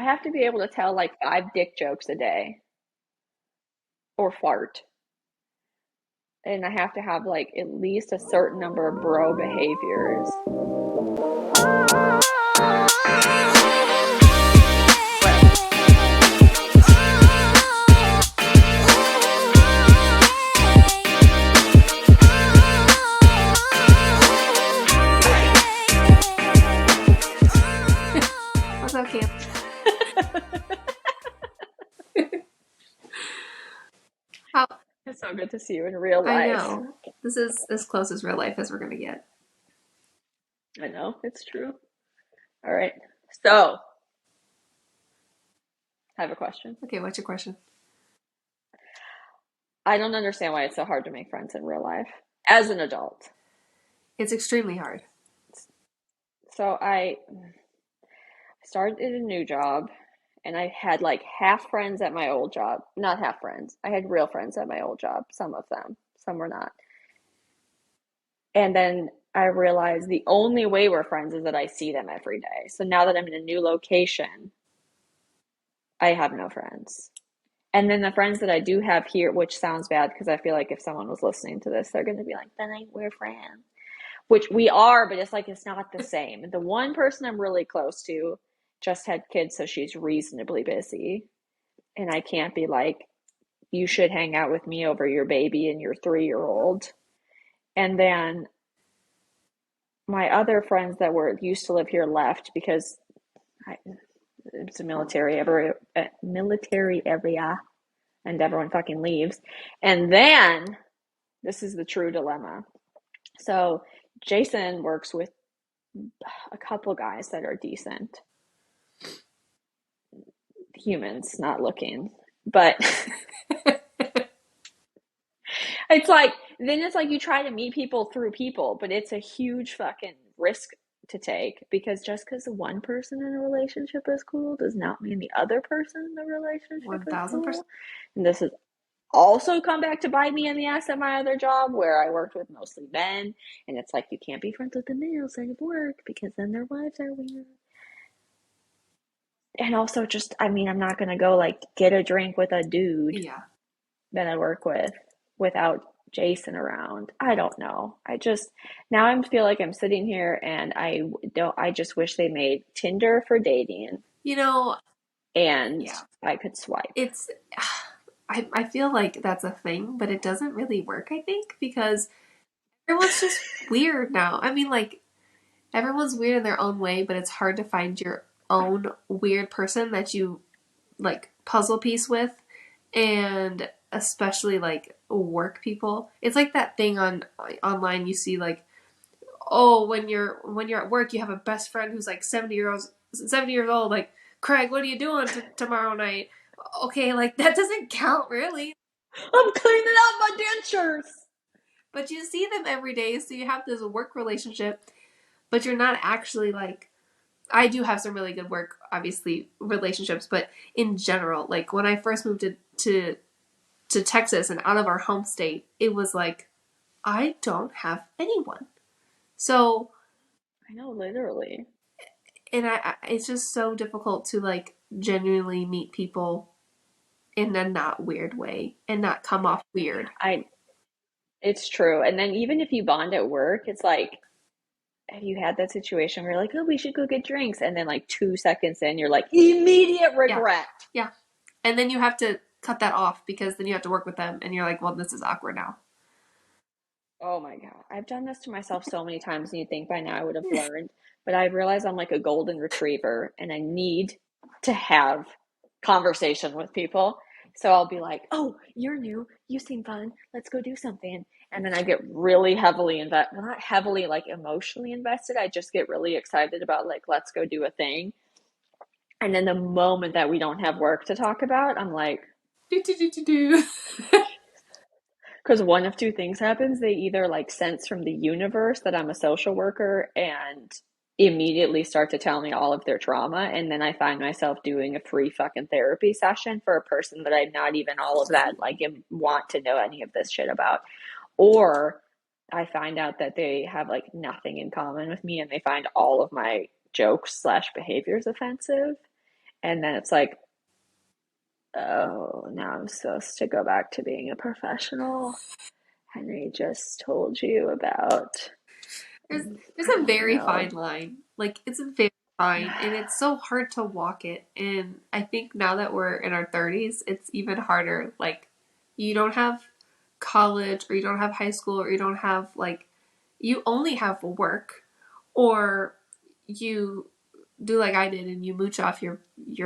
have to be able to tell like 5 dick jokes a day or fart. And I have to have like at least a certain number of bro behaviors. What's up, Cam? How? It's so good to see you in real life. I know. This is as close as real life as we're gonna get. I know, it's true. All right. So, I have a question. Okay, what's your question? I don't understand why it's so hard to make friends in real life as an adult. It's extremely hard. So I started a new job and I had like half friends at my old job. Not half friends. I had real friends at my old job, some of them, some were not. And then I realized the only way we're friends is that I see them every day. So now that I'm in a new location, I have no friends. And then the friends that I do have here, which sounds bad because I feel like if someone was listening to this, they're going to be like, then we're friends. Which we are, but it's like it's not the same. The one person I'm really close to just had kids, so she's reasonably busy. And I can't be like, you should hang out with me over your baby and your 3-year-old. And then my other friends that were used to live here left because it's a military area, and everyone fucking leaves. And then this is the true dilemma. So Jason works with a couple guys that are decent humans, not looking, but it's like you try to meet people through people, but it's a huge fucking risk to take because just because one person in a relationship is cool does not mean the other person in the relationship is cool. And this has also come back to bite me in the ass at my other job where I worked with mostly men, and it's like you can't be friends with the males at work because then their wives are weird. And also just, I mean, I'm not gonna go like get a drink with a dude that I work with without Jason around. I don't know. Now I feel like I'm sitting here and I just wish they made Tinder for dating. And I could swipe. I feel like that's a thing, but it doesn't really work, I think, because everyone's just weird now. I mean, like, everyone's weird in their own way, but it's hard to find your own weird person that you, like, puzzle piece with. And especially, like, work people. It's like that thing online you see, like, oh, when you're at work, you have a best friend who's, like, 70 years old, like, Craig, what are you doing tomorrow night? Okay, like, that doesn't count, really. I'm cleaning out my dentures. But you see them every day, so you have this work relationship, but you're not actually, like, I do have some really good work, obviously, relationships, but in general, like, when I first moved to Texas and out of our home state, it was like, I don't have anyone. So I know, literally. And it's just so difficult to, like, genuinely meet people in a not weird way and not come off weird. It's true. And then even if you bond at work, it's like, have you had that situation where you're like, oh, we should go get drinks? And then like 2 seconds in, you're like, immediate regret. Yeah. And then you have to cut that off because then you have to work with them and you're like, well, this is awkward now. Oh my God. I've done this to myself so many times and you'd think by now I would have learned. But I realize I'm like a golden retriever and I need to have conversation with people. So I'll be like, oh, you're new. You seem fun. Let's go do something. And then I get really heavily invested. Well, not heavily, like emotionally invested. I just get really excited about like, let's go do a thing. And then the moment that we don't have work to talk about, I'm like, because one of two things happens. They either like sense from the universe that I'm a social worker and immediately start to tell me all of their trauma. And then I find myself doing a free fucking therapy session for a person that I'm not even all of that, like, want to know any of this shit about. Or I find out that they have like nothing in common with me and they find all of my jokes / behaviors offensive. And then it's like, oh, now I'm supposed to go back to being a professional. Henry just told you about, There's I a don't very fine know. line. Like it's a very fine, and it's so hard to walk it. And I think now that we're in our 30s, it's even harder. Like you don't have college, or you don't have high school, or you don't have like you only have work, or you do like I did and you mooch off your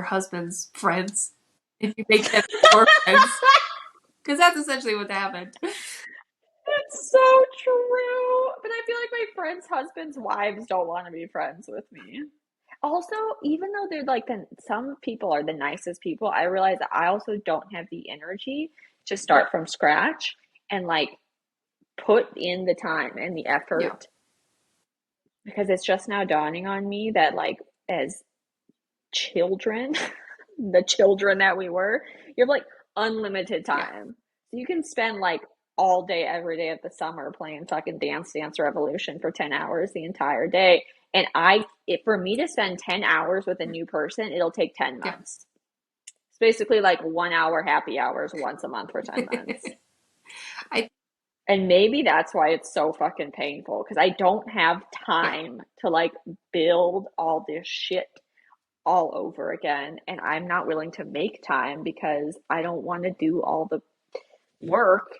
husband's friends and you make them your friends, because that's essentially what happened. That's so true. But I feel like my friends' husbands' wives don't want to be friends with me. Also, even though they're like some people are the nicest people, I realize that I also don't have the energy to Yeah, start from scratch and like put in the time and the yeah, effort because it's just now dawning on me that like as children, the children that we were, you have like unlimited yeah. time. So you can spend like all day, every day of the summer playing fucking Dance Revolution for 10 hours the entire day. And for me to spend 10 hours with a new person, it'll take 10 Yeah. months. It's basically like 1 hour happy hours once a month for 10 months. I And maybe that's why it's so fucking painful because I don't have yeah, time to like build all this shit all over again. And I'm not willing to make time because I don't want to do all the work.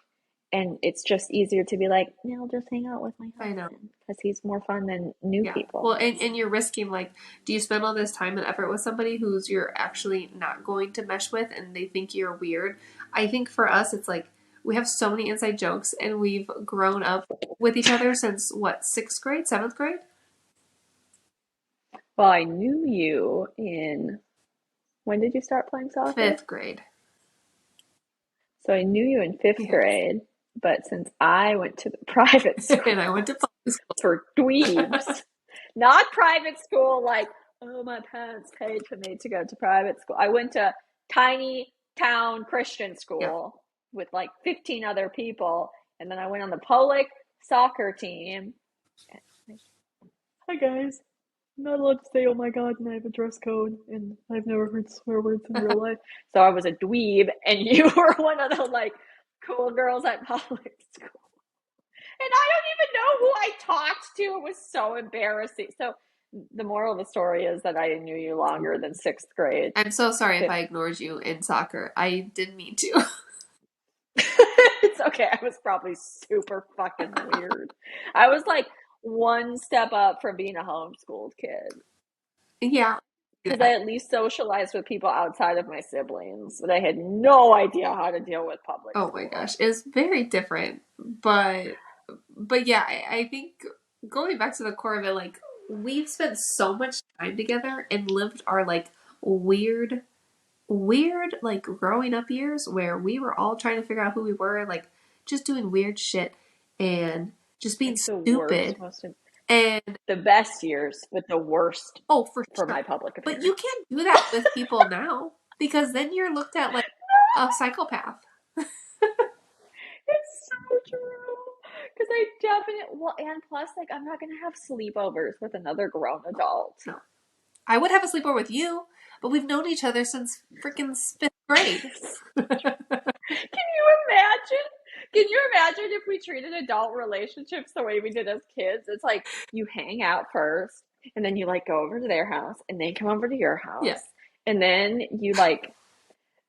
And it's just easier to be like, I'll just hang out with my I know. husband because he's more fun than new Yeah. Well, people. and you're risking like, do you spend all this time and effort with somebody who's you're actually not going to mesh with and they think you're weird? I think for us, it's like we have so many inside jokes and we've grown up with each other since what, sixth grade, seventh grade? Well, I knew you in, when did you start playing soccer? Fifth grade. So I knew you in fifth Yes. grade, but since I went to the private And I went school to public for school. dweebs, not private school like, oh, my parents paid for me to go to private school. I went to tiny town Christian Yeah. school with like 15 other people. And then I went on the public soccer team. Hi, guys. I'm not allowed to say, oh my God, and I have a dress code, and I've never heard swear words in real life. So I was a dweeb, and you were one of the like cool girls at public school. And I don't even know who I talked to. It was so embarrassing. So the moral of the story is that I knew you longer than sixth grade. I'm so sorry if Fifth. I ignored you in soccer. I didn't mean to. It's okay. I was probably super fucking weird. I was like one step up from being a homeschooled kid Yeah. because I Yeah. at least socialized with people outside of my siblings, but I had no idea how to deal with public Oh my gosh, school. it's very different, but yeah, I think going back to the core of it, like we've spent so much time together and lived our like weird, weird like growing up years where we were all trying to figure out who we were, like just doing weird shit and just being Like the worst, stupid. most And the best years, but the worst oh, for for sure, my public but you appearance. can't do that with people now because then you're looked at like a psychopath. It's so true. Because I definitely, well, and plus, like, I'm not going to have sleepovers with another grown adult. No. I would have a sleepover with you, but we've known each other since freaking fifth grade. Can you imagine? Can you imagine if we treated adult relationships the way we did as kids? It's like you hang out first, and then you like go over to their house, and they come over to your Yeah, house, and then you like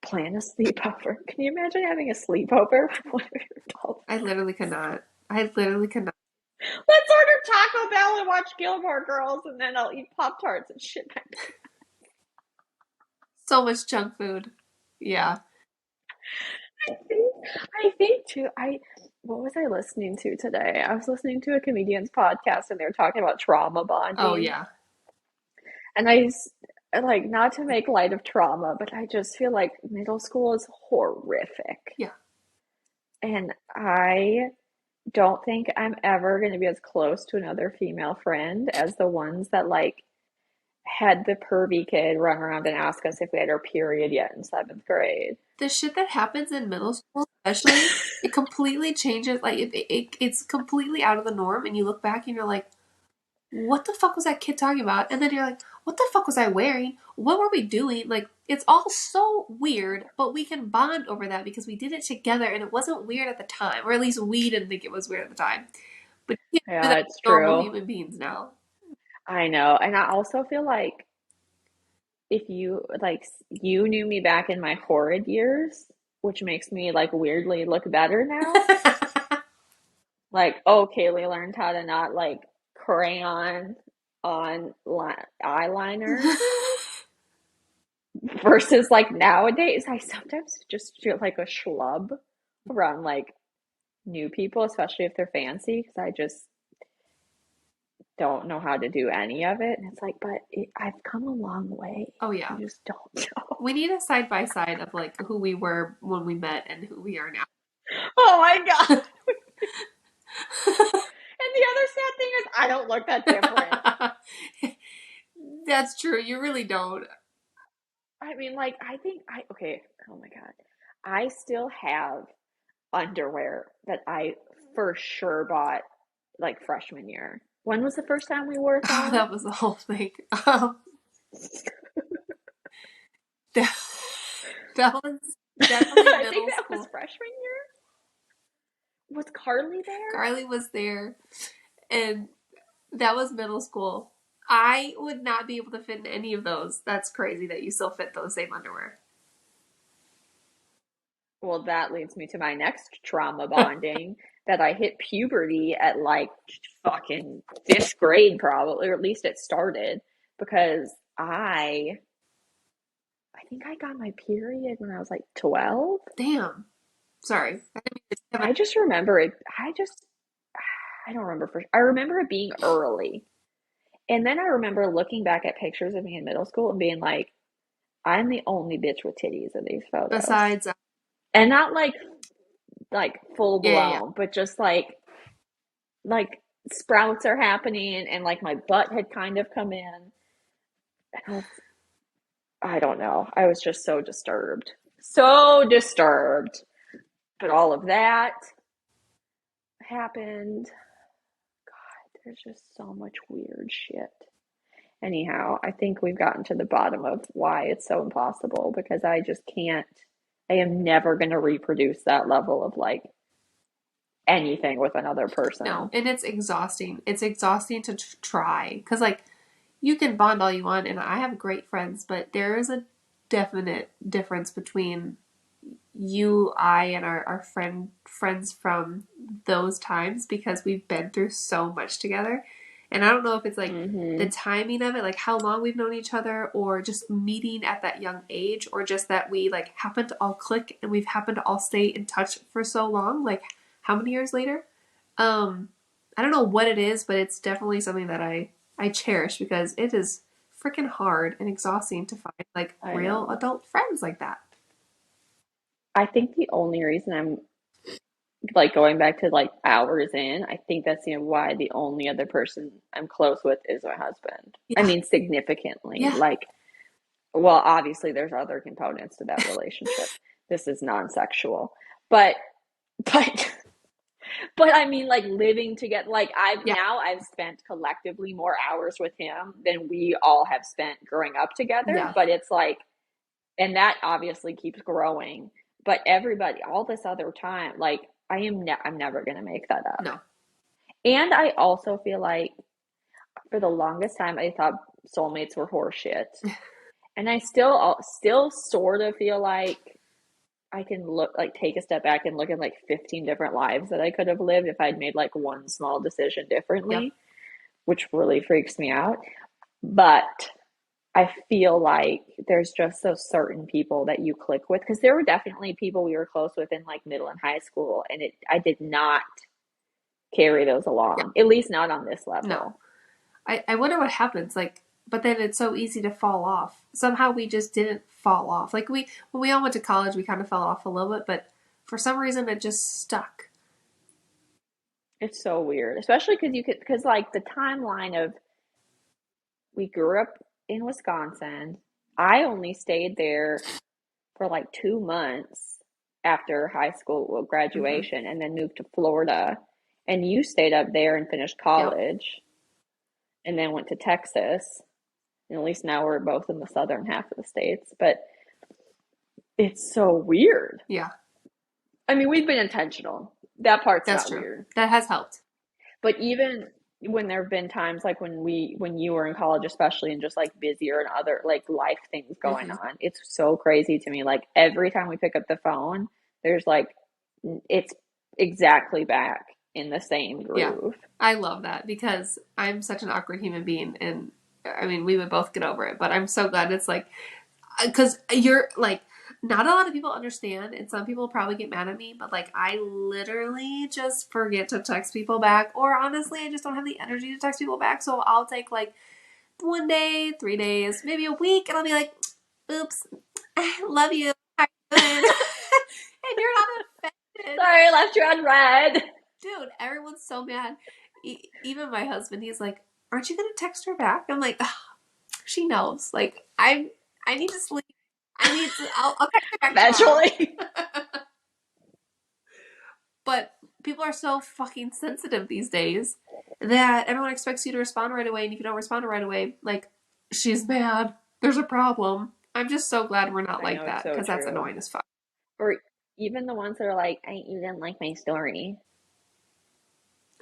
plan a sleepover. Can you imagine having a sleepover with one of your adult I literally could friends? not. I literally could not. Let's order Taco Bell and watch Gilmore Girls, and then I'll eat Pop Tarts and shit my pants. So much junk food. Yeah. I think too. What was I listening to today? I was listening to a comedian's podcast, and they were talking about trauma Oh, bonding. yeah. And like not to make light of trauma, but I just feel like middle school is horrific, Yeah. and I don't think I'm ever going to be as close to another female friend as the ones that like had the pervy kid run around and ask us if we had our period yet in seventh grade. The shit that happens in middle school, especially, it completely changes. Like, it's completely out of the norm. And you look back and you're like, what the fuck was that kid talking about? And then you're like, what the fuck was I wearing? What were we doing? Like, it's all so weird, but we can bond over that because we did it together and it wasn't weird at the time, or at least we didn't think it was weird at the time. But you can't do Yeah, that with it's normal true. human beings now. I know. And I also feel like if you like you knew me back in my horrid years, which makes me like weirdly look better now. Like, oh, Kaylee learned how to not like crayon on eyeliner versus like nowadays. I sometimes just feel like a schlub around like new people, especially if they're fancy, because I just don't know how to do any of it. And it's like, but I've come a long way. Oh You yeah. just don't know. We need a side by side of like who we were when we met and who we are Oh my God. now. And the other sad thing is, I don't look that different. That's true. You really don't. I mean, like, I think okay, oh my God. I still have underwear that I for sure bought like freshman year. When was the first time we wore Oh, thong? that was the whole thing. That, that was definitely I think middle that was school. freshman year. Was Carly there? Carly was there, and that was middle school. I would not be able to fit in any of those. That's crazy that you still fit those same underwear. Well, that leads me to my next trauma bonding that I hit puberty at like fucking fifth grade, probably, or at least it started because I think I got my period when I was like 12. Damn. Sorry. I didn't mean to have I just remember it. I don't remember I remember it being early. And then I remember looking back at pictures of me in middle school and being like, I'm the only bitch with titties in these photos. besides, And not like full yeah, yeah, yeah. blown, but just like sprouts are happening and like my butt had kind of come in. And I don't know. I was just so disturbed. So disturbed. But all of that happened. God, there's just so much weird shit. Anyhow, I think we've gotten to the bottom of why it's so impossible because I just can't, I am never going to reproduce that level of like anything with another No, person. and it's exhausting. It's exhausting to try because, like, you can bond all you want, and I have great friends, but there is a definite difference between you, I, and our friends from those times because we've been through so much together. And I don't know if it's like the Mm-hmm. timing of it, like how long we've known each other, or just meeting at that young age, or just that we like happen to all click and we've happened to all stay in touch for so long. Like how many years later? Um, I don't know what it is, but it's definitely something that I cherish because it is freaking hard and exhausting to find like I real know. adult friends like that. I think the only reason I'm like going back to like hours in, I think that's why the only other person I'm close with is my husband. I Yeah, mean, significantly. yeah, Like, well, obviously there's other components to that relationship. This is non-sexual. But but but I mean like living together like yeah, I've spent collectively more hours with him than we all have spent growing up together, yeah. but it's like and that obviously keeps growing. But everybody all this other time like I'm never going to make that up. No. And I also feel like for the longest time I thought soulmates were horseshit. And I still sort of feel like I can look like take a step back and look at like 15 different lives that I could have lived if I'd made like one small decision Yep. differently, which really freaks me out. But I feel like there's just those certain people that you click with because there were definitely people we were close with in like middle and high school, and it I did not carry those Yeah. along, at least not on this No. level. I wonder what happens. Like, but then it's so easy to fall off. Somehow we just didn't fall off. Like we when we all went to college, we kind of fell off a little bit, but for some reason it just stuck. It's so weird, especially because like the timeline of we grew up in Wisconsin. I only stayed there for like 2 months after high school Mm-hmm. graduation and then moved to Florida. And you stayed up there and finished Yep. college and then went to Texas And at least now we're both in the southern half of the States. But it's so weird. Yeah, I mean, we've been intentional. That part's that's not true. weird. That has helped. But even when there have been times like when you were in college especially and just like busier and other like life things going Hmm. on, it's so crazy to me. Like every time we pick up the phone, there's like it's exactly back in the same Yeah, groove. I love that because I'm such an awkward human being, and I mean, we would both get over it. But I'm so glad it's like, because you're like, not a lot of people understand, and some people probably get mad at me, but like, I literally just forget to text people back, or honestly, I just don't have the energy to text people back. So I'll take like 1 day, 3 days, maybe a week, and I'll be like, oops, I love you. How you doing? And you're not offended. Sorry, I left you on red. Dude, everyone's so mad. Even my husband, he's like, "Aren't you gonna text her back?" I'm like, "Ugh, she knows. Like, I need to sleep. I need to. I'll text her back tomorrow." Eventually. But people are so fucking sensitive these days that everyone expects you to respond right away, and if you don't respond right away, like, she's mad. There's a problem. I'm just so glad we're not I like know it's that so because that's true. annoying as fuck. Or even the ones that are like, you didn't like my story.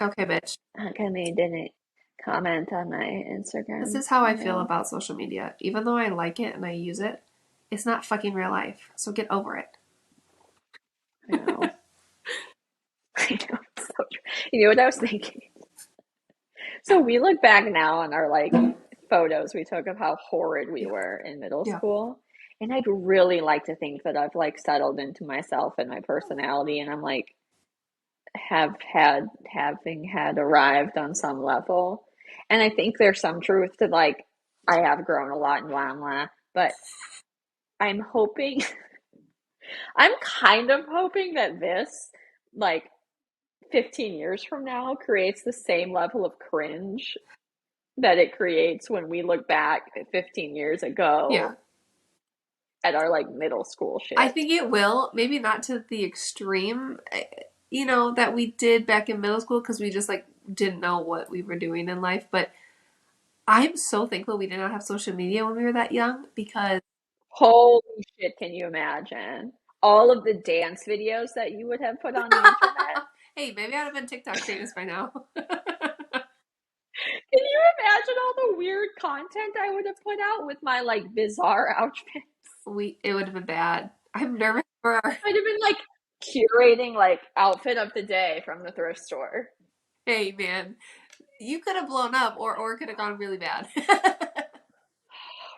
Okay, bitch. How come you didn't comment on my This Instagram is how I feel reel? about social media. Even though I like it and I use it, it's not fucking real life. So get over it. I know. I know. It's so true. You know what I was thinking? So we look back now on our like photos we took of how horrid we Yeah. were in middle Yeah. school. And I'd really like to think that I've like settled into myself and my personality and I'm like having had arrived on some level. And I think there's some truth to like I have grown a lot and blah blah. But I'm hoping I'm kind of hoping that this like 15 years from now creates the same level of cringe that it creates when we look back 15 years Yeah. ago at our like middle school I shit. think it will. Maybe not to the extreme, that we did back in middle school because we just like didn't know what we were doing in life. But I'm so thankful we did not have social media when we were that young because, Holy shit, can you imagine? All of the dance videos that you would have put on the internet. hey, maybe I'd have been TikTok famous by now. Can you imagine all the weird content I would have put out with my like bizarre outfit? It would have been bad. I'm nervous for our. I'd have been like curating like outfit of the day from the thrift store. Hey, man, you could have blown up, or it could have gone really bad.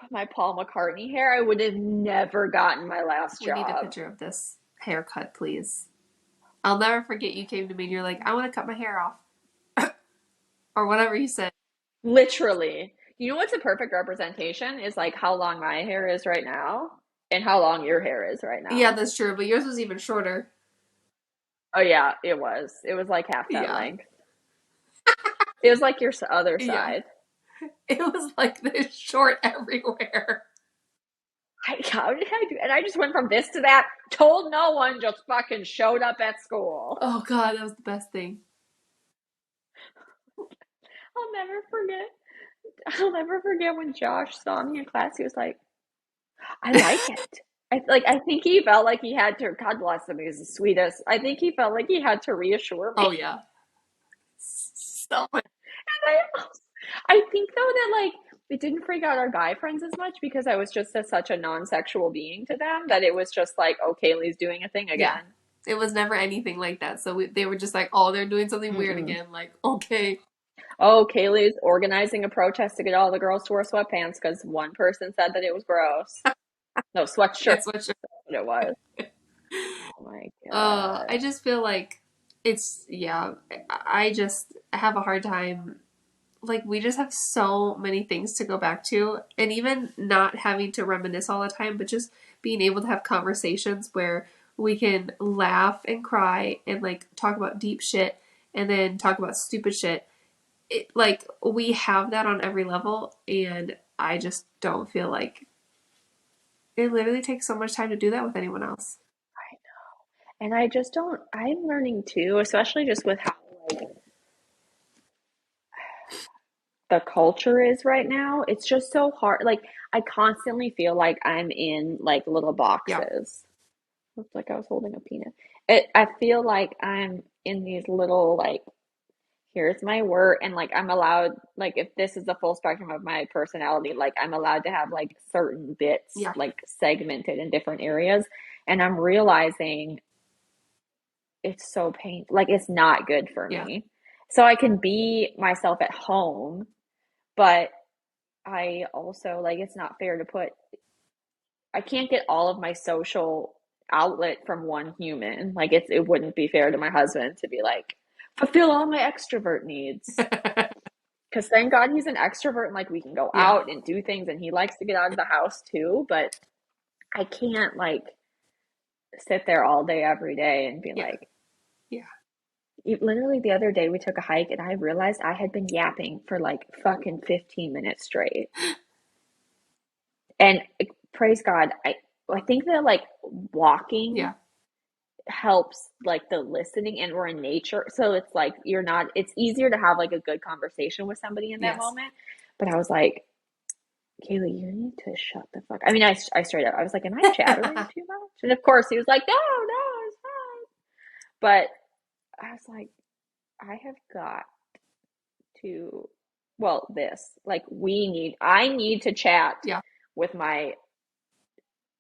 My Paul McCartney hair, I would have never gotten my last We need a job. picture of this haircut, please. I'll never forget you came to me and you're like, I want to cut my hair off. Or whatever you said. Literally. You know what's a perfect representation is like how long my hair is right now and how long your hair is right Yeah, now. that's true, but yours was even shorter. Oh yeah, it was. It was like half that Yeah. length. It was like your other Yeah. side. It was like this short everywhere. How did I do? And I just went from this to that, told no one, just fucking showed up at school. Oh god, that was the best thing. I'll never forget. I'll never forget when Josh saw me in class. He was like, I like it. I think he felt like he had to. God bless him. He was the sweetest. I think he felt like he had to reassure me. Oh yeah. So much. I, I think though that like it didn't freak out our guy friends as much because I was just such a non-sexual being to them that it was just like, oh, Kaylee's doing a thing Yeah. again. It was never anything like that. So they were just like, oh, they're doing something weird Mm-mm. again. Like, okay. Oh, Kaylee's organizing a protest to get all the girls to wear sweatpants because one person said that it was gross. No, sweatshirt. That's what That's what it was. Oh my god. I just feel like yeah, I just have a hard time. Like, we just have so many things to go back to, and even not having to reminisce all the time, but just being able to have conversations where we can laugh and cry and like talk about deep shit and then talk about stupid shit. Like, we have that on every level, and I just don't feel like it literally takes so much time to do that with anyone else. And I just don't. I'm learning too, especially just with how like the culture is right now. It's just so hard. Like I constantly feel like I'm in like little Yeah. boxes. Looks like I was holding a peanut. I feel like I'm in these little like here's my work and like I'm allowed like if this is the full spectrum of my personality, like I'm allowed to have like certain bits Yeah. like segmented in different areas. And I'm realizing it's so painful. Like it's not good for Yeah. me. So I can be myself at home, but I also like it's not fair to put I can't get all of my social outlet from one human. Like it wouldn't be fair to my husband to be like fulfill all my extrovert needs. Because thank God he's an extrovert and like we can go Yeah. out and do things and he likes to get out of the house too, but I can't like sit there all day every day and be Yeah. like Yeah. literally the other day we took a hike and I realized I had been yapping for like fucking 15 minutes straight. And praise God, I think that like walking Yeah. helps like the listening and we're in nature. So it's like you're not it's easier to have like a good conversation with somebody in that Yes. moment. But I was like, Kaylee, you need to shut the fuck. I mean, I straight up, I was like, am I chattering too much? And of course, he was like, no, no, it's fine. But I was like, I have got to, well, I need to chat Yeah. with my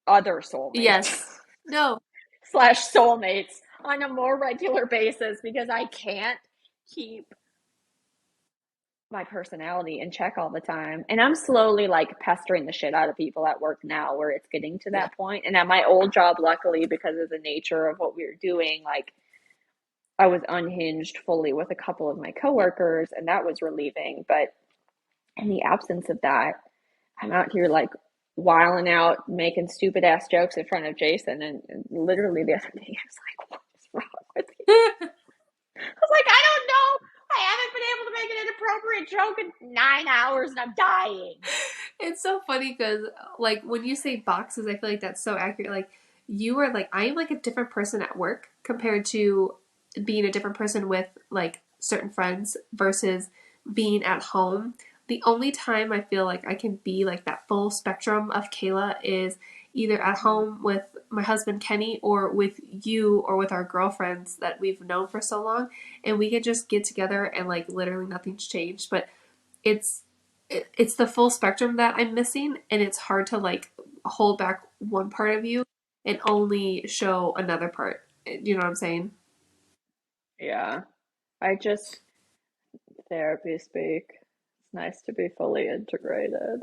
other soulmates Yes. No. slash soulmates on a more regular basis because I can't keep my personality in check all the time. And I'm slowly like pestering the shit out of people at work now where it's getting to Yeah. that point. And at my old job, luckily, because of the nature of what we were doing, like I was unhinged fully with a couple of my Yeah. coworkers, and that was relieving. But in the absence of that, I'm out here like wiling out, making stupid ass jokes in front of Jason. And literally the other day, I was like, what is wrong with you? I was like, I don't know. I haven't been able to make an inappropriate joke in 9 hours and I'm dying. It's so funny because, like, when you say boxes, I feel like that's so accurate. Like, you are like, I am like a different person at work compared to being a different person with like certain friends versus being at home. The only time I feel like I can be like that full spectrum of Kayla is either at home with my husband Kenny or with you or with our girlfriends that we've known for so long, and we can just get together and like literally nothing's changed. But it's it's the full spectrum that I'm missing, and it's hard to like hold back one part of you and only show another part. You know what I'm saying? Yeah. I just, therapy speak. It's nice to be fully integrated.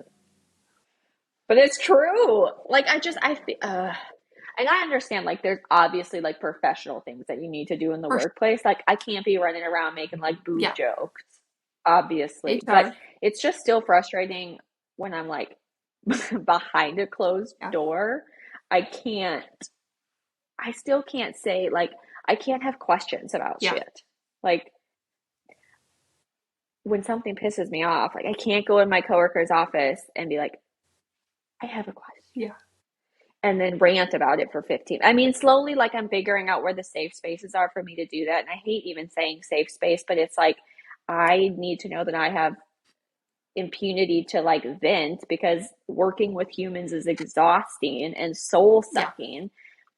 But it's true. Like, I feel, and I understand, like, there's obviously, like, professional things that you need to do in the For sure. workplace. Like, I can't be running around making, like, boob Yeah. jokes, obviously. But HR. it's just still frustrating when I'm, like, behind a closed Yeah. door. I can't, I still can't say, like, I can't have questions about Yeah. shit. Like, when something pisses me off, like, I can't go in my coworker's office and be like, I have a question. Yeah. And then rant about it for 15. I mean, slowly, like I'm figuring out where the safe spaces are for me to do that. And I hate even saying safe space, but it's like I need to know that I have impunity to like vent because working with humans is exhausting and soul Yeah. sucking.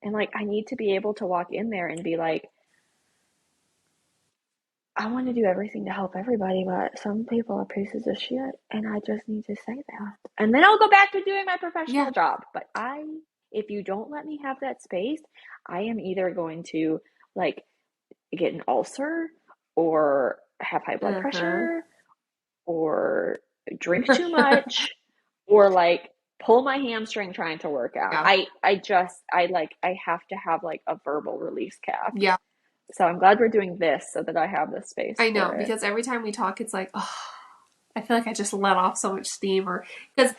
And like I need to be able to walk in there and be like, I want to do everything to help everybody, but some people are pieces of shit, and I just need to say that. And then I'll go back to doing my Yeah. professional job. But if you don't let me have that space, I am either going to like get an ulcer or have high blood Uh-huh. pressure or drink too much or like pull my hamstring trying to work out. Yeah. I have to have like a verbal release cap. Yeah. So I'm glad we're doing this so that I have the space I know, for it. because every time we talk, it's like, oh, I feel like I just let off so much steam, or because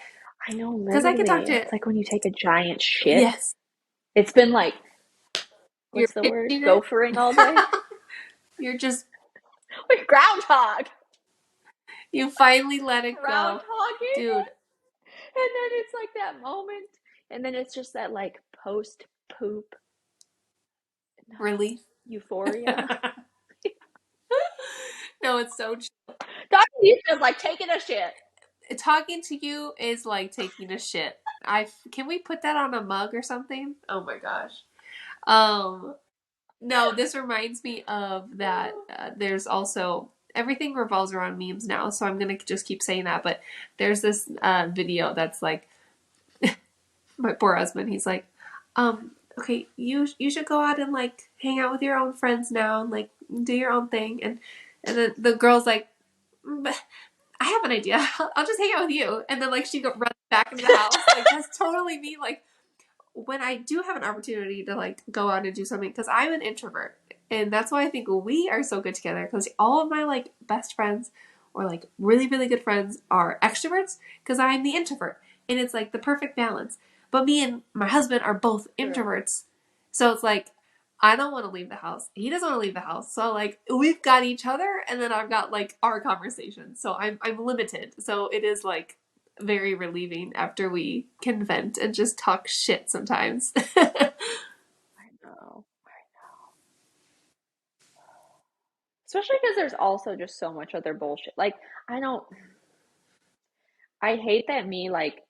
I know, I can talk literally. to It's like when you take a giant shit. yes, It's been like, you're what's the word? pitching it. Gophering all day? You're just Like groundhog. you finally let it go, Groundhogging. dude. And then it's like that moment. And then it's just that like post poop Relief. euphoria. No, it's so true. That's It's just like taking a shit. Talking to you is like taking a shit. I can we put that on a mug or something? Oh my gosh. Um, no, this reminds me of that. There's also everything revolves around memes now, so I'm gonna just keep saying that. But there's this video that's like my poor husband. He's like, okay, you should go out and like hang out with your own friends now and like do your own thing. And then the girl's like, "But I have an idea. I'll just hang out with you." And then like she runs back into the house. Like that's totally me. Like when I do have an opportunity to like go out and do something, because I'm an introvert, and that's why I think we are so good together. Because all of my like best friends or like really really good friends are extroverts, because I'm the introvert, and it's like the perfect balance. But me and my husband are both True. introverts, so it's like I don't want to leave the house. He doesn't want to leave the house. So like we've got each other, and then I've got like our conversation. So I'm limited. So it is like very relieving after we can vent and just talk shit sometimes. I know. Especially because there's also just so much other bullshit. Like, I don't, I hate that me, like,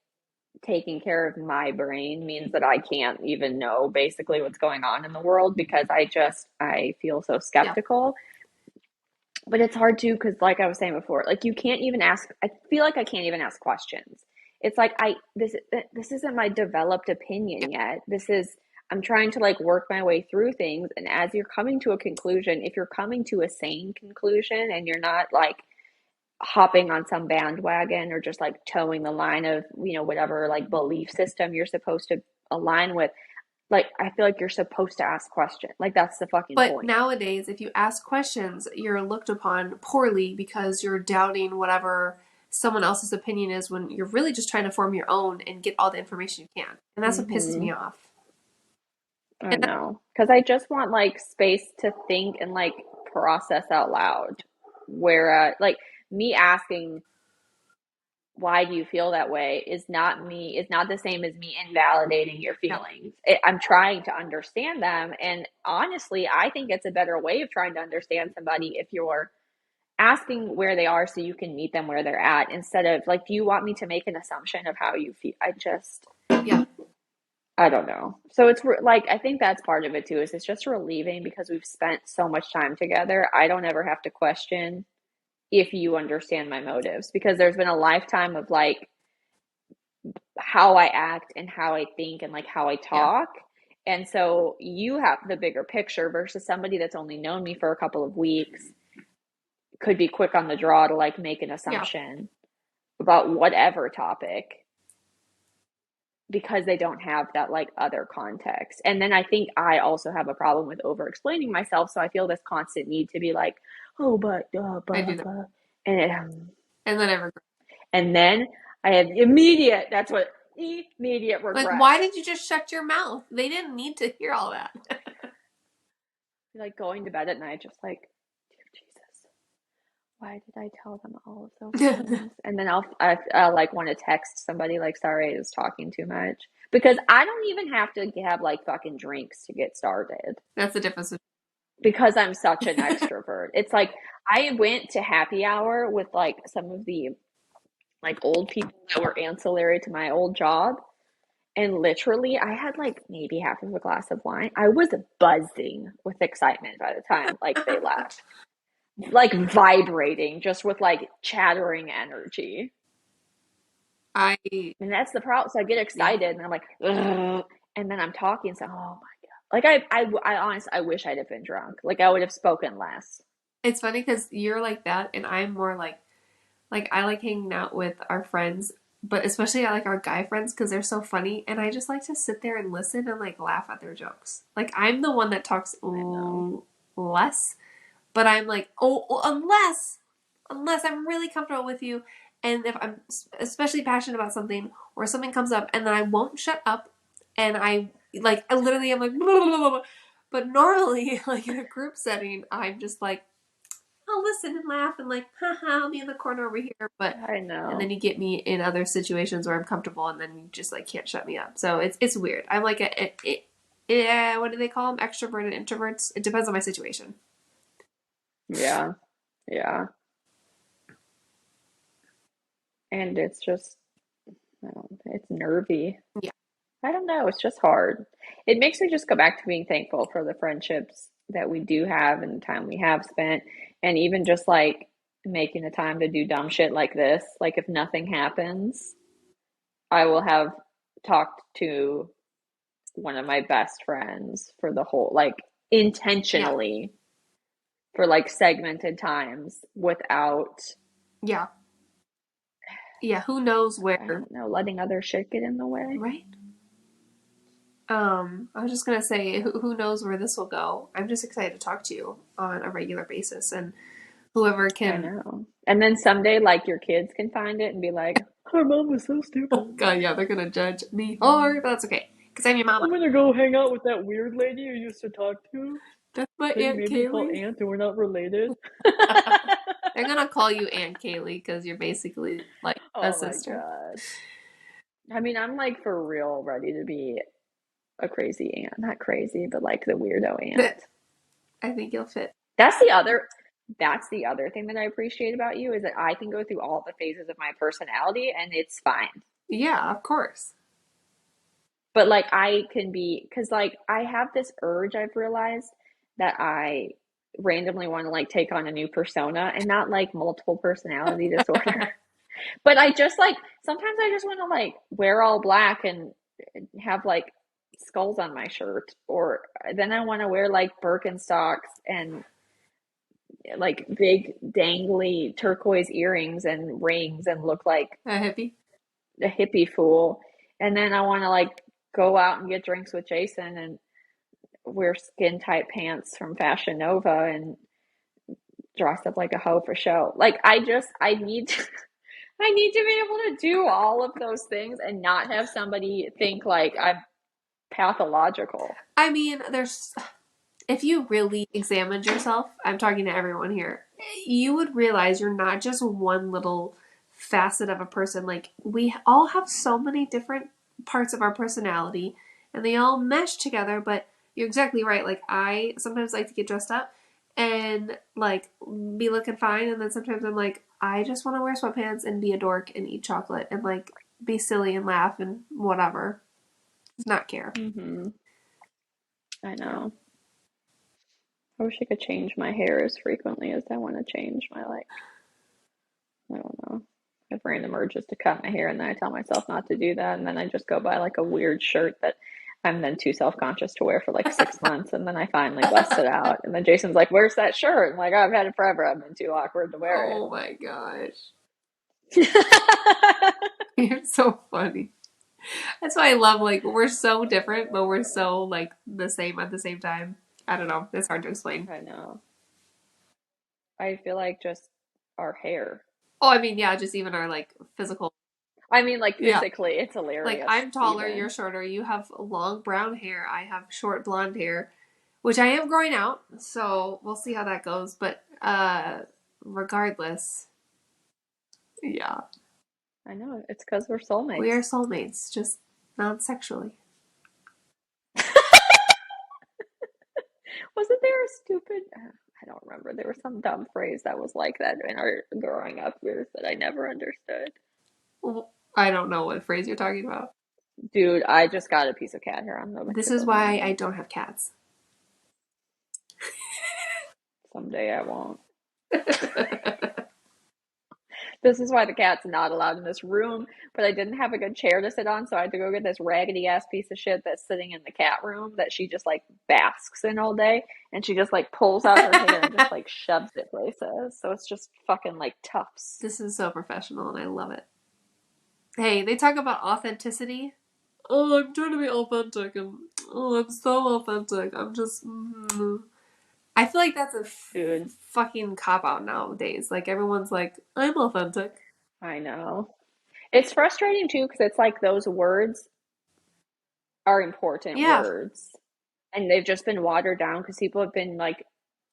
taking care of my brain means that I can't even know basically what's going on in the world because I feel so Yeah. skeptical. But it's hard too because, like I was saying before, like, you can't even ask, I feel like I can't even ask questions. It's like, this isn't my developed Yeah. opinion yet. I'm trying to like work my way through things. And as you're coming to a conclusion, if you're coming to a sane conclusion and you're not like, hopping on some bandwagon or just like towing the line of whatever like belief system you're supposed to align with, like I feel like you're supposed to ask questions, like that's the fucking But point. nowadays, if you ask questions, you're looked upon poorly because you're doubting whatever someone else's opinion is when you're really just trying to form your own and get all the information you can. And that's what pisses Hmm. me off. I And know, because I just want like space to think and like process out loud, where like me asking why do you feel that way is not the same as me invalidating your yeah. feelings. I'm trying to understand them, and honestly I think it's a better way of trying to understand somebody if you're asking where they are so you can meet them where they're at, instead of like, do you want me to make an assumption of how you feel? Yeah. I don't know. So it's like, I think that's part of it too, is it's just relieving because we've spent so much time together. I don't ever have to question if you understand my motives, because there's been a lifetime of like how I act and how I think and like how I Yeah. talk. And so you have the bigger picture versus somebody that's only known me for a couple of weeks could be quick on the draw to like make an Yeah. assumption about whatever topic because they don't have that like other context. And then I think I also have a problem with over explaining myself. So I feel this constant need to be like, oh, I do that. and it, And then I regret. and then I have immediate, that's what, immediate Like, regret. why did you just shut your mouth? They didn't need to hear all that. Like going to bed at night, just like, dear Jesus, why did I tell them all of those things? And then I'll like want to text somebody like, sorry, I was talking too much. Because I don't even have to have like fucking drinks to get started That's the difference. because I'm such an extrovert. It's like I went to happy hour with like some of the like old people that were ancillary to my old job. And literally, I had like maybe half of a glass of wine. I was buzzing with excitement by the time like they left, like vibrating just with like chattering energy. I And that's the problem. So I get yeah. excited and I'm like, ugh, and then I'm talking. So, oh my God. Like, I honestly, I wish I'd have been drunk. Like, I would have spoken less. It's funny because you're like that, and I'm more like I like hanging out with our friends, but especially I like our guy friends because they're so funny, and I just like to sit there and listen and like laugh at their jokes. Like I'm the one that talks I know. less, but I'm like, oh, unless I'm really comfortable with you, and if I'm especially passionate about something or something comes up, and then I won't shut up, and I literally am like, blah, blah, blah, blah. But normally, like in a group setting, I'm just like, I'll listen and laugh and like, haha, I'll be in the corner over here. But I and then know. you get me in other situations where I'm comfortable, and then you just like can't shut me up. So it's weird. I'm like yeah, what do they call them? Extroverted introverts. It depends on my situation. Yeah. Yeah. And it's just, I don't, it's nervy. Yeah. I don't know. It's just hard. It makes me just go back to being thankful for the friendships that we do have and the time we have spent. And even just like making the time to do dumb shit like this. Like, if nothing happens, I will have talked to one of my best friends for the whole, like, Yeah. intentionally for like segmented times without, Yeah. Yeah. Who knows I where, don't know, letting other shit get in the way. right? I was just gonna say, who knows where this will go. I'm just excited to talk to you on a regular basis, and whoever I can. know. And then someday, like, your kids can find it and be like, her mom was so Oh stupid. God, yeah, they're gonna judge me hard, but that's okay, because I'm your mama. I'm gonna go hang out with that weird lady you used to talk to. That's my That you Aunt made me call Kaylee. aunt and we're not related. They're gonna call you Aunt Kaylee because you're basically like a Oh my sister. God. I mean, I'm like for real ready to be a crazy aunt. Not crazy, but like the weirdo aunt. I think you'll fit. That's the other that's the other thing that I appreciate about you is that I can go through all the phases of my personality and it's fine. Yeah, of course. But like I can be, because like I have this urge I've realized that I randomly want to like take on a new persona, and not like multiple personality disorder. But I just like sometimes I just want to like wear all black and have like skulls on my shirt, or then I want to wear like Birkenstocks and like big dangly turquoise earrings and rings and look like A hippie. a hippie fool. And then I want to like go out and get drinks with Jason and wear skin tight pants from Fashion Nova and dress up like a hoe for show. Like I need to, I need to be able to do all of those things and not have somebody think like I'm pathological. I mean, there's if you really examined yourself, I'm talking to everyone here, you would realize you're not just one little facet of a person. Like, we all have so many different parts of our personality, and they all mesh together, but you're exactly right. Like, I sometimes like to get dressed up and, like, be looking fine, and then sometimes I'm like, I just want to wear sweatpants and be a dork and eat chocolate and, like, be silly and laugh and whatever. Just not care. Mm-hmm. I Yeah. know. I wish I could change my hair as frequently as I want to change my, like, I don't know. I have random urges to cut my hair, and then I tell myself not to do that, and then I just go buy like a weird shirt that I'm then too self-conscious to wear for like 6 months, and then I finally bust it out. And then Jason's like, "Where's that shirt?" I'm like, "Oh, I've had it forever. I've been too awkward to wear Oh my gosh. it." You're so funny. That's why I love, like, we're so different, but we're so, like, the same at the same time. I don't know. It's hard to explain. I know. I feel like just our hair. Oh, I mean, yeah, just even our, like, physical. I mean, like Yeah. physically, it's Like, hilarious, I'm taller, you're even. shorter. You have long brown hair. I have short blonde hair, which I am growing out. So we'll see how that goes. But regardless, yeah, I know. It's because we're we are soulmates. soulmates, just non sexually. Wasn't there a stupid, I don't remember. There was some dumb phrase that was like that in our growing up years that I never understood. I don't know what phrase you're talking about. Dude, I just got a piece of cat hair on the This tip is of my why I nose. don't have cats. Someday I won't. This is why the cat's not allowed in this room, but I didn't have a good chair to sit on, so I had to go get this raggedy ass piece of shit that's sitting in the cat room that she just like basks in all day, and she just like pulls out her hair and just like shoves it places. So it's just fucking like tufts. This is so professional and I love it. Hey, they talk about authenticity. Oh, I'm trying to be authentic and oh, I'm so authentic. I'm just. I feel like that's a Dude, fucking cop out nowadays. Like, everyone's like, I'm authentic. I know. It's frustrating too because it's like those words are important Yeah, words, and they've just been watered down because people have been like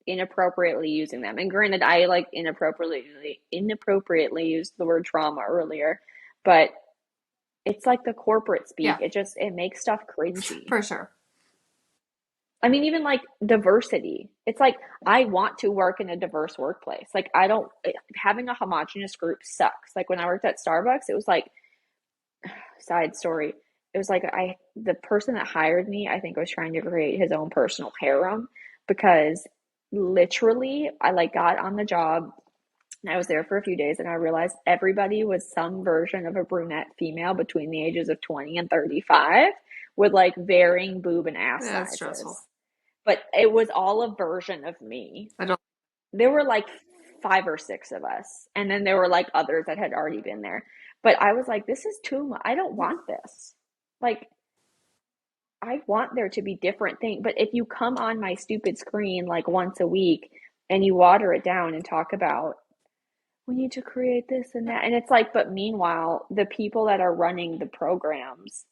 inappropriately using them. And granted, I like inappropriately used the word trauma earlier, but it's like the corporate speak. yeah, It makes stuff cringy. for sure. I mean, even like diversity. It's like I want to work in a diverse workplace. Like I don't having a homogenous group sucks. Like when I worked at Starbucks, it was like side story. It was like the person that hired me, I think was trying to create his own personal harem because literally I like got on the job and I was there for a few days and I realized everybody was some version of a brunette female between the ages of 20 and 35 with like varying boob and ass That's stressful. sizes. But it was all a version of me. I don't. There were like five or six of us, and then there were like others that had already been there. But I was like, this is too much. I don't want this. Like, I want there to be different things. But if you come on my stupid screen like once a week and you water it down and talk about, we need to create this and that, and it's like, but meanwhile, the people that are running the programs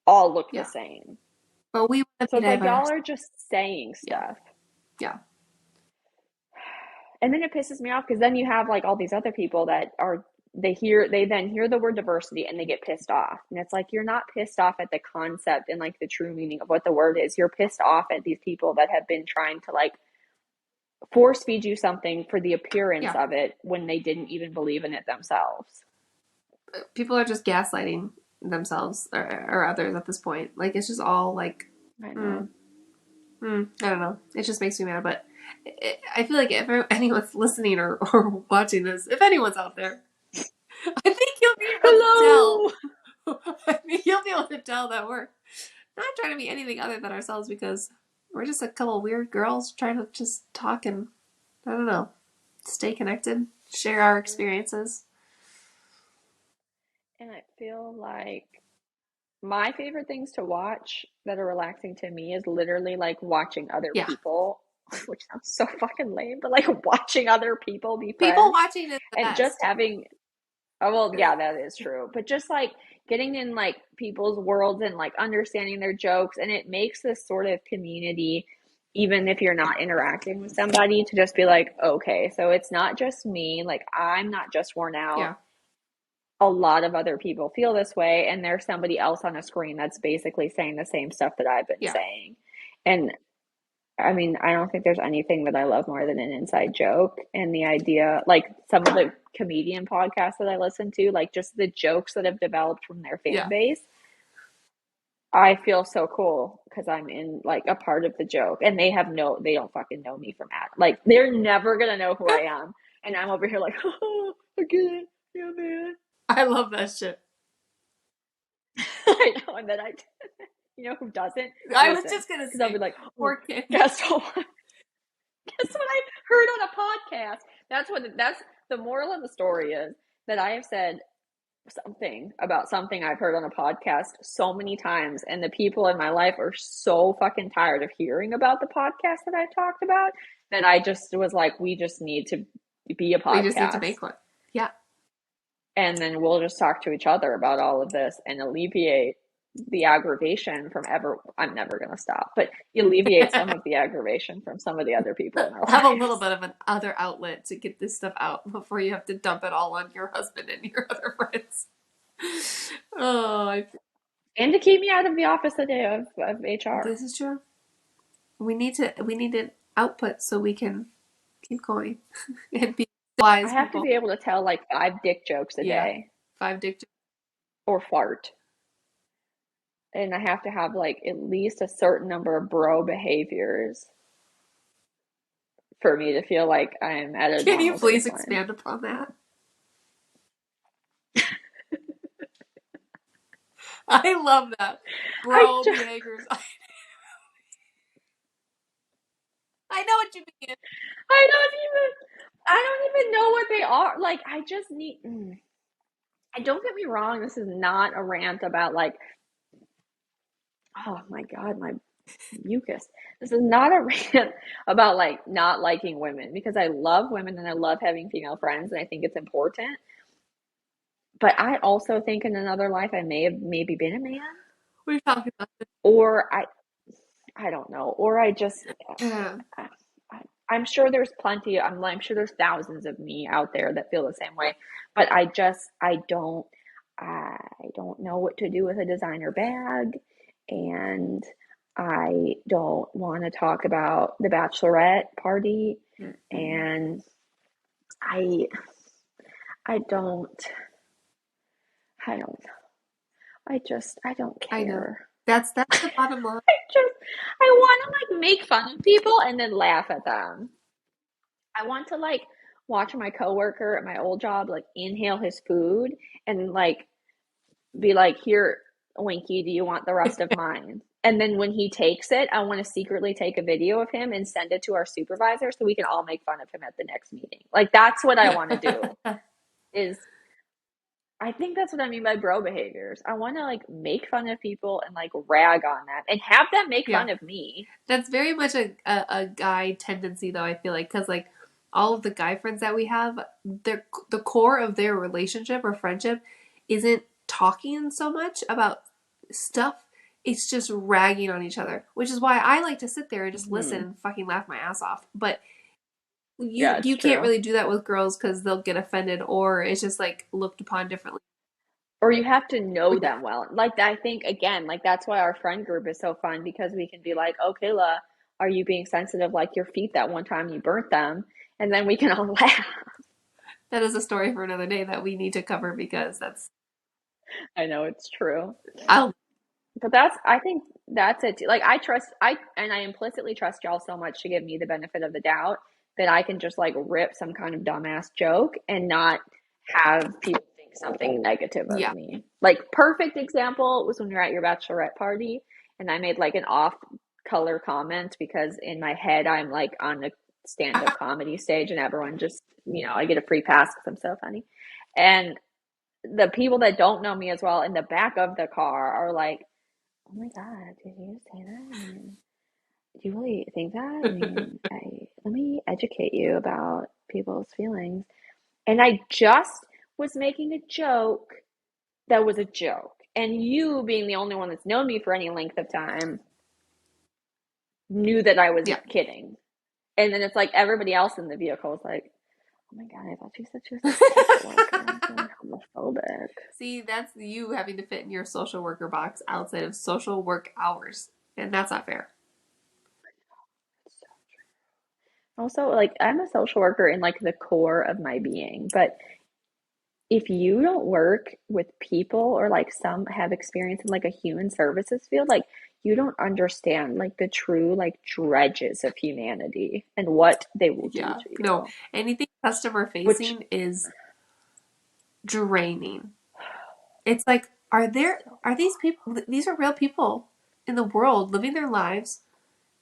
all look the Yeah. same. But we want So to be it's like y'all diverse. are just saying Yeah. stuff. Yeah. And then it pisses me off because then you have like all these other people that are they then hear the word diversity and they get pissed off. And it's like you're not pissed off at the concept and like the true meaning of what the word is. You're pissed off at these people that have been trying to like force feed you something for the appearance Yeah. of it when they didn't even believe in it themselves. People are just gaslighting themselves or others at this point. Like it's just all like, I know. I don't know. It just makes me mad. But I feel like if anyone's listening or watching this, if anyone's out there, I think you'll be able to Hello. tell. I think you'll be able to tell that we're not trying to be anything other than ourselves because we're just a couple of weird girls trying to just talk and, I don't know, stay connected, share our experiences. And I feel like my favorite things to watch that are relaxing to me is literally like watching other Yeah. people, which sounds so fucking lame, but like watching other people be People friends watching is the and just best. having, oh, well, yeah, that is true. But just like getting in like people's worlds and like understanding their jokes, and it makes this sort of community, even if you're not interacting with somebody, to just be like, okay, so it's not just me, like I'm not just worn out, Yeah. a lot of other people feel this way, and there's somebody else on a screen that's basically saying the same stuff that I've been Yeah. saying. And I mean, I don't think there's anything that I love more than an inside joke. And the idea, like some of the comedian podcasts that I listen to, like just the jokes that have developed from their fan Yeah. base, I feel so cool because I'm in like a part of the joke, and they don't fucking know me from Adam. Like they're never gonna know who I am, and I'm over here like, oh, I get it, yeah, man. I love that shit. I know, and then you know who doesn't I was listen just going to because I'll be say, like, oh, poor kid. guess what? Guess what I heard on a podcast. That's the moral of the story is that I have said something about something I've heard on a podcast so many times, and the people in my life are so fucking tired of hearing about the podcast that I talked about that I just was like, we just need to be a We just need to podcast, make one. Yeah. and then we'll just talk to each other about all of this and alleviate the aggravation from I'm never going to stop, but alleviate some of the aggravation from some of the other people in our Have a little lives. bit of an other outlet to get this stuff out before you have to dump it all on your husband and your other friends. Oh, And to keep me out of the office of HR. this is true. We need an output so we can keep going and be I wise have to people. be able to tell like five dick jokes a Yeah. day 5 dick. or fart. And I have to have like at least a certain number of bro behaviors for me to feel like I'm at a Can you normal please baseline. expand upon that? I love that. I Bro just, behaviors. I know what you mean. I don't even know what they are. Like I just need I don't get me wrong, this is not a rant about like, oh my God, my mucus. This is not a rant about like not liking women because I love women and I love having female friends and I think it's important. But I also think in another life I may have maybe been a man, We're talking about or I don't know, or I just this. I, I'm sure there's plenty. I'm sure there's thousands of me out there that feel the same way. But I don't know what to do with a designer bag, and I don't want to talk about the bachelorette party, Mm-mm. and I I don't I don't I don't I know. care. That's the bottom line. Just I want to like make fun of people and then laugh at them. I want to like watch my coworker at my old job like inhale his food and like be like, "Here, Winky, do you want the rest of mine?" And then when he takes it, I want to secretly take a video of him and send it to our supervisor so we can all make fun of him at the next meeting. Like that's what I want to do. Is I think that's what I mean by bro behaviors. I want to like make fun of people and like rag on them and have them make Yeah. fun of me. That's very much a guy tendency, though, I feel like, because, like, all of the guy friends that we have, the core of their relationship or friendship isn't talking so much about stuff. It's just ragging on each other, which is why I like to sit there and just listen Hmm. and fucking laugh my ass off. But Yeah, you it's can't true. really do that with girls because they'll get offended, or it's just like looked upon differently. Or you have to know Yeah. them well. Like I think again, like that's why our friend group is so fun because we can be like, "Oh, Kayla, are you being sensitive like your feet that one time you burnt them?" And then we can all laugh. That is a story for another day that we need to cover because that's I know it's true. I'll But that's I think that's it. Like I implicitly trust y'all so much to give me the benefit of the doubt that I can just like rip some kind of dumbass joke and not have people think something negative of yeah. me. Like perfect example was when we were at your bachelorette party and I made like an off color comment because in my head I'm like on a stand up comedy stage and everyone just, I get a free pass because I'm so funny. And the people that don't know me as well in the back of the car are like, "Oh my God, did you say that? I mean, do you really think that? I mean, let me educate you about people's feelings." And I just was making a joke that was a joke. And you, being the only one that's known me for any length of time, knew that I was Yeah. kidding. And then it's like everybody else in the vehicle was like, "Oh my God, I thought she said she was a social worker. I'm feeling homophobic." See, that's you having to fit in your social worker box outside of social work hours. And that's not fair. Also, like, I'm a social worker in like the core of my being, but if you don't work with people or like some have experience in like a human services field, like you don't understand like the true like dredges of humanity and what they will do Yeah. to No, you. anything customer Which facing is draining. It's like, are these people, these are real people in the world living their lives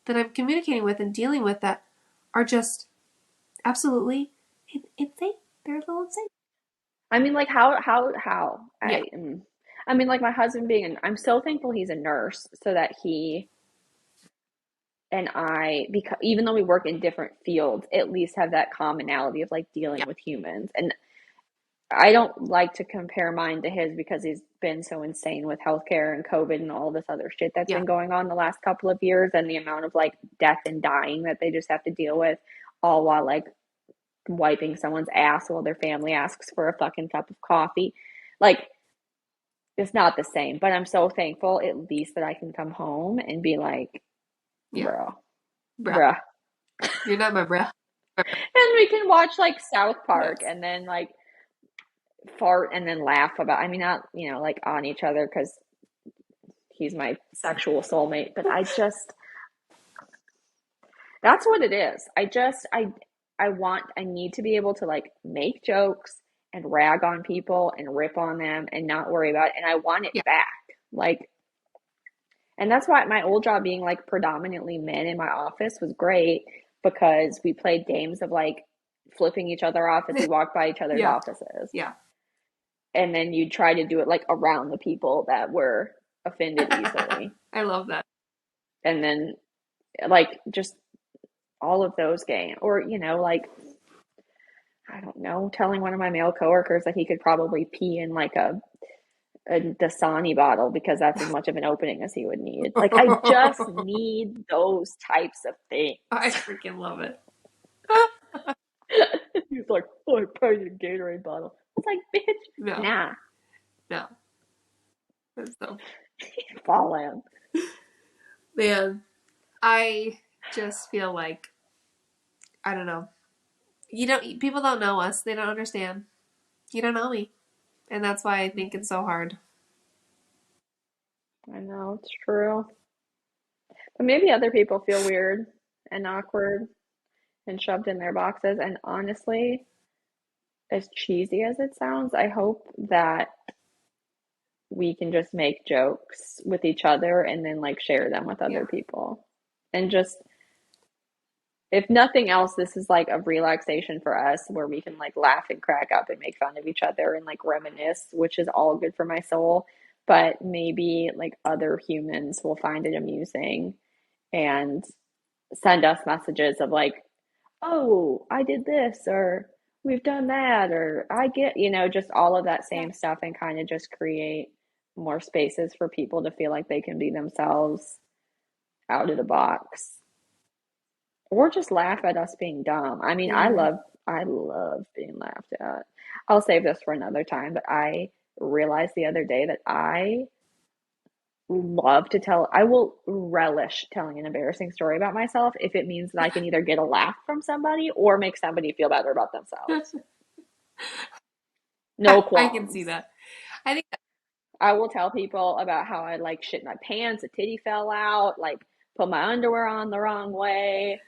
that I'm communicating with and dealing with that are just absolutely insane. They're a little insane. I mean, like how Yeah. I mean, like my husband being I'm so thankful he's a nurse so that he and I, because even though we work in different fields, at least have that commonality of like dealing Yeah. with humans. And I don't like to compare mine to his because he's been so insane with healthcare and COVID and all this other shit that's Yeah. been going on the last couple of years and the amount of like death and dying that they just have to deal with, all while like wiping someone's ass while their family asks for a fucking cup of coffee. Like, it's not the same, but I'm so thankful at least that I can come home and be like, Yeah. bro, Bruh. bruh. You're not my bruh. And we can watch like South Park Yes. and then like fart and then laugh about, I mean, not, like on each other because he's my sexual soulmate, but that's what it is. I need to be able to like make jokes and rag on people and rip on them and not worry about it. And I want it Yeah. back. Like, and that's why my old job being like predominantly men in my office was great because we played games of like flipping each other off as we walked by each other's Yeah. offices. Yeah. And then you try to do it like around the people that were offended easily. I love that. And then like just all of those games or like I don't know, telling one of my male coworkers that he could probably pee in like a Dasani bottle because that's as much of an opening as he would need. Like I just need those types of things. I freaking love it. He's like, "Oh, I probably need a Gatorade bottle." I was like, "Bitch, No. nah." No. That's so Fall in. Man, I just feel like, I don't know. People don't know us. They don't understand. You don't know me. And that's why I think it's so hard. I know it's true. But maybe other people feel weird and awkward and shoved in their boxes. And honestly, as cheesy as it sounds, I hope that we can just make jokes with each other and then like share them with other Yeah. people. And just, if nothing else, this is like a relaxation for us where we can like laugh and crack up and make fun of each other and like reminisce, which is all good for my soul. But maybe like other humans will find it amusing and send us messages of like, oh, I did this, or we've done that, or I get, just all of that Yeah. same stuff and kind of just create more spaces for people to feel like they can be themselves out of the box or just laugh at us being dumb. I mean, I Yeah. love I love being laughed at. I'll save this for another time, but I realized the other day that I will relish telling an embarrassing story about myself if it means that I can either get a laugh from somebody or make somebody feel better about themselves. No I can see qualms. that. I think I will tell people about how I like shit my pants, a titty fell out, like put my underwear on the wrong way.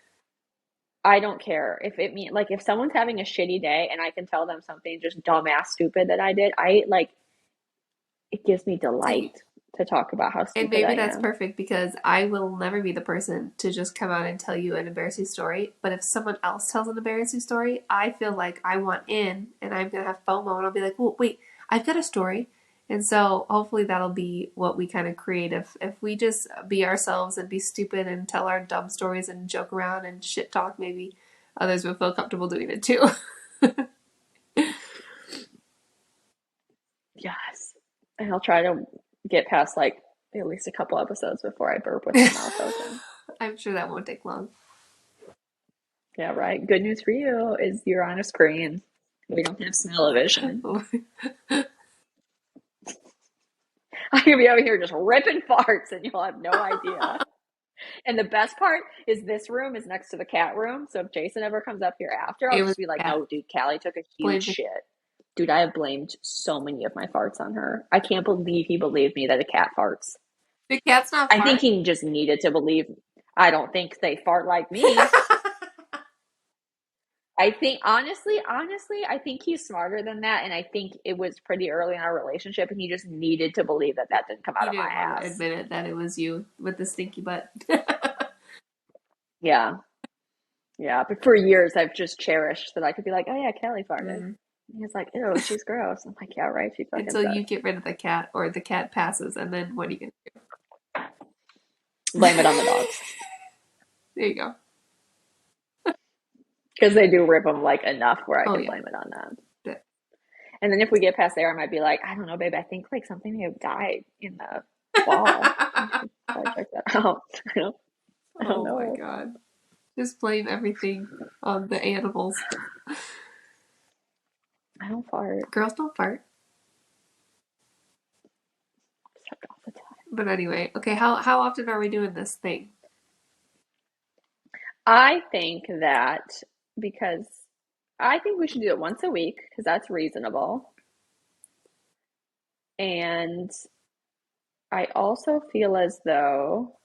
I don't care if it mean like if someone's having a shitty day and I can tell them something just dumbass stupid that I did, I like it gives me see, delight to talk about how and stupid maybe I that's am. perfect because I will never be the person to just come out and tell you an embarrassing story. But if someone else tells an embarrassing story, I feel like I want in and I'm going to have FOMO and I'll be like, well, wait, I've got a story. And so hopefully that'll be what we kind of create. If we just be ourselves and be stupid and tell our dumb stories and joke around and shit talk, maybe others will feel comfortable doing it too. Yes. And I'll try to get past like at least a couple episodes before I burp with my mouth open. I'm sure that won't take long. Yeah, right. Good news for you is you're on a screen. We don't have smell-o-vision. I could be over here just ripping farts and you'll have no idea. And the best part is this room is next to the cat room. So if Jason ever comes up here after, I'll It was just be like, cat. no, dude, Callie took a huge Blame the shit. Dude, I have blamed so many of my farts on her. I can't believe he believed me that a cat farts. cat's not I think fart. he just needed to believe. I don't think they fart like me. I think honestly, I think he's smarter than that, and I think it was pretty early in our relationship, and he just needed to believe that that didn't come out You of my didn't want to ass. admit it that it was you with the stinky butt. Yeah, yeah. But for years, I've just cherished that I could be like, "Oh yeah, Kelly farted." Mm. And he's like, "Ew, she's gross." I'm like, "Yeah, right. She fucking Until you sucks." get rid of the cat or the cat passes, and then what are you gonna do? Blame it on the dogs There you go. because they do rip them like enough where I Oh can yeah. blame it on them. But- And then if we get past there, I might be like, "I don't know, babe. I think like something may have died in the wall. You should probably check that out." I don't oh my know. god. Just blame everything on the animals. I don't fart. Girls don't fart. Except all the time. But anyway, okay, how often are we doing this thing? I think that because I think we should do it once a week because that's reasonable. And I also feel as though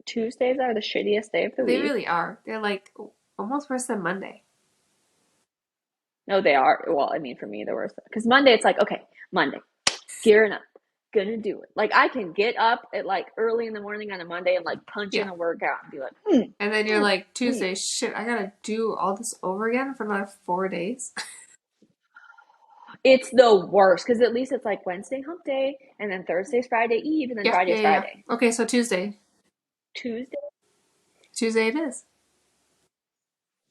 Tuesdays are the shittiest day of the They week. really are. They're like almost worse than Monday. No, they are. Well, I mean, for me, the worst. Because Monday, it's like, okay, Monday, gearing up, gonna do it. Like, I can get up at like early in the morning on a Monday and like punch in Yeah. a workout and be like, And then you're like, mm. Tuesday, shit, I gotta do all this over again for another 4 days. It's the worst because at least it's like Wednesday hump day and then Thursday's Friday Eve and then Yeah, yeah, Friday's yeah. Friday. Okay, so Tuesday. Tuesday, Tuesday it is.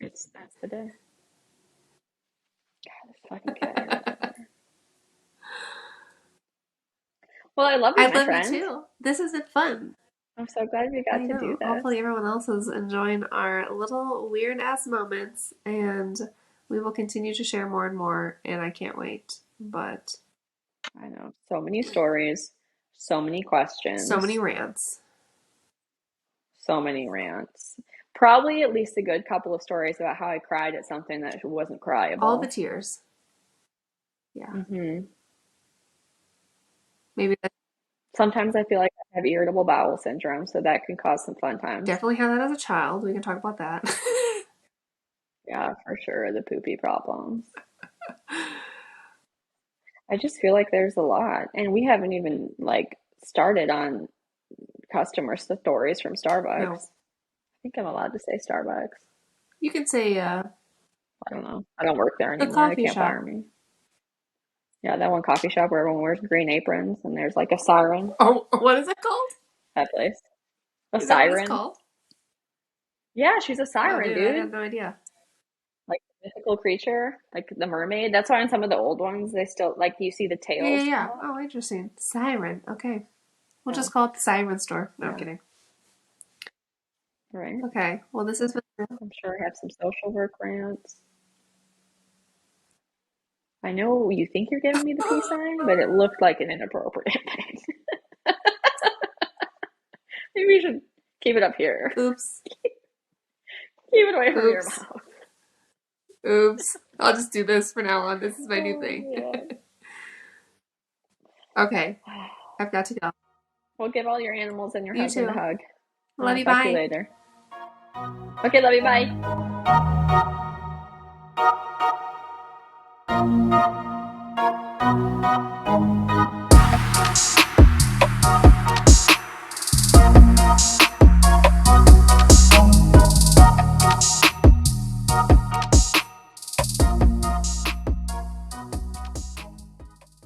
that's the day. God, this fucking cat hair everywhere. Well, I love you, I my love you friend. too. This isn't fun. I'm so glad we I got to do know. this. Hopefully everyone else is enjoying our little weird ass moments and we will continue to share more and more and I can't wait. But I know. So many stories, So many So many questions, rants. so many rants. Probably at least a good couple of stories about how I cried at something that wasn't All the cryable. tears. Yeah. Hmm. Maybe that. Sometimes I feel like I have irritable bowel syndrome, so that can cause some fun times. Definitely had that as a child. We can talk about that. Yeah, for sure, the poopy problems. I just feel like there's a lot, and we haven't even like started on customer stories from No. Starbucks. I think I'm allowed to say Starbucks. You can say I don't know. I don't work there the anymore. They coffee can't fire shop. me. Yeah, that one coffee shop where everyone wears green aprons and there's like a siren. Oh, what is it called? That place. A Is that what it's siren. called? Yeah, she's a Oh, siren, dude, I dude. had no idea. Like a mythical creature, like the mermaid. That's why in some of the old ones they still like you see the Yeah, yeah, tails come yeah. up. Oh, interesting. Siren. Okay. We'll Yeah, just call it the Siren Store. No, I'm yeah, kidding. right. Okay. Well, this has been. I'm sure I have some social work rants. I know you think you're giving me the peace sign, but it looked like an inappropriate thing. Maybe we should keep it up here. Oops. Keep it away from your Oops. mouth. Oops. I'll just do this for now on. This is my new thing. Oh, Okay. man. I've got to go. Well, give all your animals and your You husband a too. hug, and Love I'll you. talk to you Bye. later. Okay, love you. Bye.